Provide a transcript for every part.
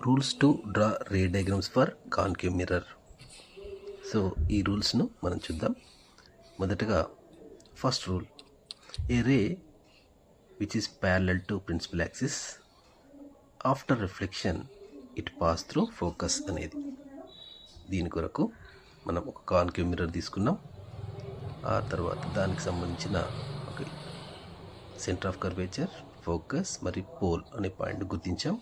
Rules to draw ray diagrams for concave mirror. So ఈ రూల్స్ను మనం చూద్దాం. మొదటగా first rule, a ray which is parallel to principal axis after reflection it pass through focus అనేది. దీని కొరకు మనం ఒక కాన్కేవ్ మిర్రర్ తీసుకున్నాం. ఆ తర్వాత దానికి సంబంధించిన ఒక సెంటర్ ఆఫ్ కర్వేచర్, ఫోకస్ మరియు పోల్ అనే పాయింట్ గుర్తించాం.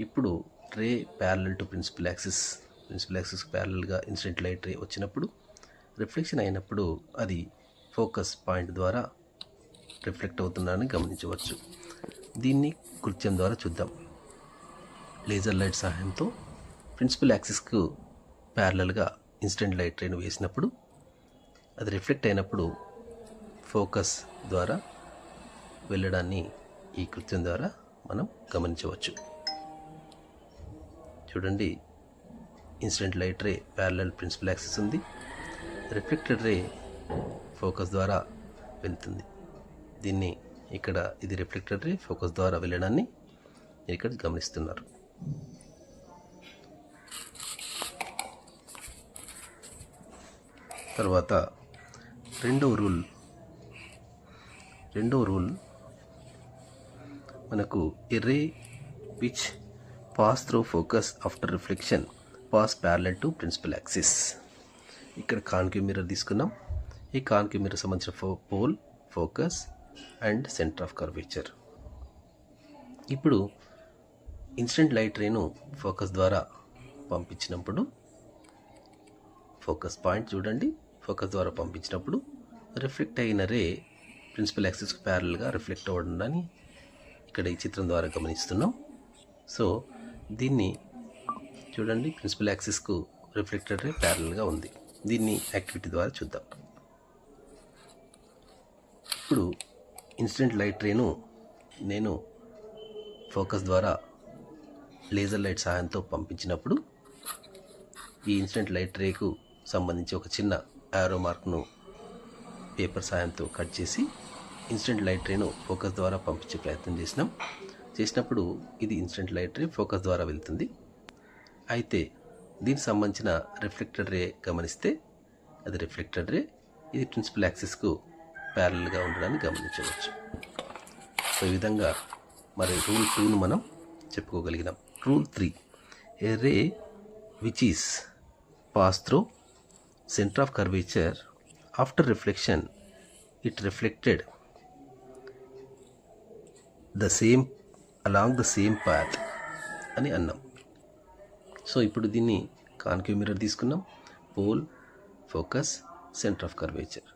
ఇప్పుడు రే ప్యారలల్ టు ప్రిన్సిపల్ యాక్సిస్ ప్యారలల్గా ఇన్సిడెంట్ లైట్ రే వచ్చినప్పుడు రిఫ్లెక్షన్ అయినప్పుడు అది ఫోకస్ పాయింట్ ద్వారా రిఫ్లెక్ట్ అవుతుందని గమనించవచ్చు. దీన్ని కృత్యం ద్వారా చూద్దాం. లేజర్ లైట్ సహాయంతో ప్రిన్సిపల్ యాక్సిస్కు ప్యారలల్గా ఇన్సిడెంట్ లైట్ రేను వేసినప్పుడు అది రిఫ్లెక్ట్ అయినప్పుడు ఫోకస్ ద్వారా వెళ్ళడాన్ని ఈ కృత్యం ద్వారా మనం గమనించవచ్చు. చూడండి, incident light ray parallel principal axis ఉంది, రిఫ్లెక్టెడ్ రే ఫోకస్ ద్వారా వెళ్తుంది. దీన్ని ఇక్కడ ఇది రిఫ్లెక్టెడ్ రే ఫోకస్ ద్వారా వెళ్ళడాన్ని ఇక్కడ గమనిస్తున్నారు. తర్వాత రెండవ రూల్ మనకు a ray which pass through focus after reflection pass parallel to principal axis. ఇక్కడ కాన్కేవ్ మిర్రర్ తీసుకున్నాం. ఈ కాన్కేవ్ మిర్రర్ సంబంధించిన pole, focus and centre of curvature. ఇప్పుడు ఇన్సిడెంట్ లైట్ రేను ఫోకస్ ద్వారా పంపించినప్పుడు ఫోకస్ పాయింట్ చూడండి, ఫోకస్ ద్వారా పంపించినప్పుడు రిఫ్లెక్ట్ అయిన రే ప్రిన్సిపల్ యాక్సిస్కి ప్యారలల్గా రిఫ్లెక్ట్ అవ్వడాన్ని ఇక్కడ ఈ చిత్రం ద్వారా గమనిస్తున్నాం. సో దీన్ని చూడండి, ప్రిన్సిపల్ యాక్సిస్కు రిఫ్లెక్టెడ్ రే ప్యారలల్గా ఉంది. దీన్ని యాక్టివిటీ ద్వారా చూద్దాం. ఇప్పుడు ఇన్సిడెంట్ లైట్ రేను నేను ఫోకస్ ద్వారా లేజర్ లైట్ సహాయంతో పంపించినప్పుడు ఈ ఇన్సిడెంట్ లైట్ రేకు సంబంధించి ఒక చిన్న యారో మార్క్ను పేపర్ సహాయంతో కట్ చేసి ఇన్సిడెంట్ లైట్ రేను ఫోకస్ ద్వారా పంపించే ప్రయత్నం చేసినప్పుడు ఇది ఇన్సిడెంట్ లైట్ రే ఫోకస్ ద్వారా వెళ్తుంది. అయితే దీనికి సంబంధించిన రిఫ్లెక్టెడ్ రే గమనిస్తే అది రిఫ్లెక్టెడ్ రే, ఇది ప్రిన్సిపల్ యాక్సిస్కు ప్యారలల్గా ఉండడాన్ని గమనించవచ్చు. సో ఈ విధంగా మరి రూల్ 2ను మనం చెప్పుకోగలిగినాం. Rule 3, a ray which is pass through centre of curvature after reflection it reflected along the same path అని అన్నాం. సో ఇప్పుడు దీన్ని కాన్కేవ్ మిర్రర్ తీసుకున్నాం. Pole, focus, centre of curvature.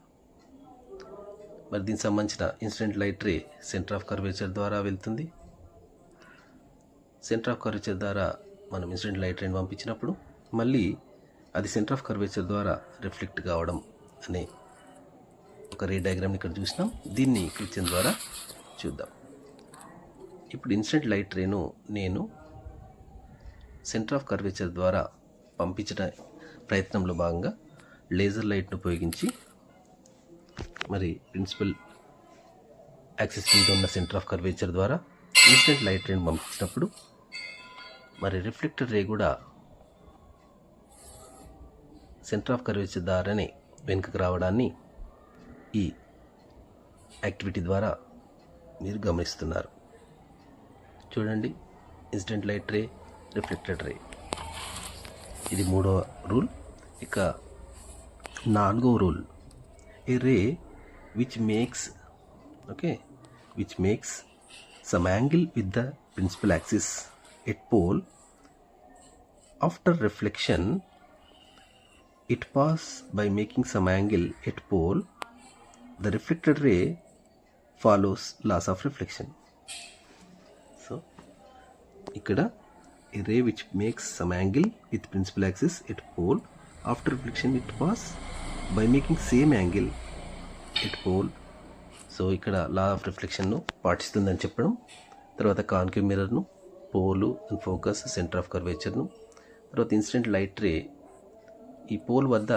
మరి దీనికి సంబంధించిన incident light ray centre of curvature ద్వారా వెళ్తుంది. సెంటర్ ఆఫ్ కర్వేచర్ ద్వారా మనం ఇన్సిడెంట్ లైట్ రేని పంపించినప్పుడు మళ్ళీ అది సెంటర్ ఆఫ్ కర్వేచర్ ద్వారా రిఫ్లెక్ట్ కావడం అనే ఒక రే డయాగ్రామ్ ఇక్కడ చూసినాం. దీన్ని కృత్యం ద్వారా చూద్దాం. ఇప్పుడు ఇన్సిడెంట్ లైట్ రేను నేను సెంటర్ ఆఫ్ కర్వేచర్ ద్వారా పంపించిన ప్రయత్నంలో భాగంగా లేజర్ లైట్ను ఉపయోగించి మరి ప్రిన్సిపల్ యాక్సిస్ మీద ఉన్న సెంటర్ ఆఫ్ కర్వేచర్ ద్వారా ఇన్సిడెంట్ లైట్ రేను పంపించినప్పుడు మరి రిఫ్లెక్టెడ్ రే కూడా సెంటర్ ఆఫ్ కర్వేచర్ ద్వారానే వెనుకకు రావడాన్ని ఈ యాక్టివిటీ ద్వారా మీరు గమనిస్తున్నారు. చూడండి, incident light ray, reflected ray. ఇది 3వ రూల్. ఇక 4వ rule, a ray which makes some angle with the principal axis at pole after reflection it pass by making some angle at pole, the reflected ray follows laws of reflection. So ikkada a ray which makes some angle with principal axis at pole after reflection it pass by making same angle at pole. So ఇక్కడ law of రిఫ్లెక్షన్ను పాటిస్తుందని చెప్పడం. తర్వాత concave మిర్రర్ను, pole and focus, centre of కర్వేచర్ను, తర్వాత incident light రే ఈ pole వద్ద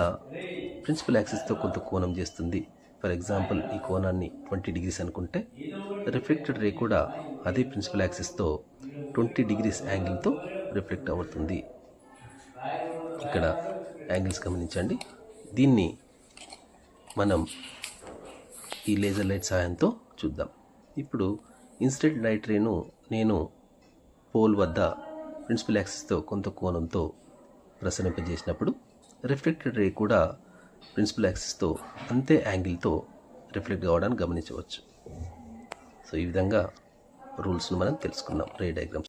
ప్రిన్సిపల్ యాక్సిస్తో కొంత కోణం చేస్తుంది. ఫర్ ఎగ్జాంపుల్ ఈ కోణాన్ని 20 degrees అనుకుంటే రిఫ్లెక్టెడ్ రే కూడా అదే ప్రిన్సిపల్ యాక్సిస్తో 20 degrees యాంగిల్తో రిఫ్లెక్ట్ అవుతుంది. ఇక్కడ యాంగిల్స్ గమనించండి. దీన్ని మనం ఈ లేజర్ లైట్ సహాయంతో చూద్దాం. ఇప్పుడు ఇన్సిడెంట్ లైట్ రేను నేను పోల్ వద్ద ప్రిన్సిపల్ యాక్సిస్తో కొంత కోణంతో ప్రసరింపజేసినప్పుడు రిఫ్లెక్టెడ్ రే కూడా ప్రిన్సిపల్ యాక్సిస్తో అంతే యాంగిల్తో రిఫ్లెక్ట్ కావడానికి గమనించవచ్చు. సో ఈ విధంగా రూల్స్ను మనం తెలుసుకున్నాం రే డయాగ్రామ్స్.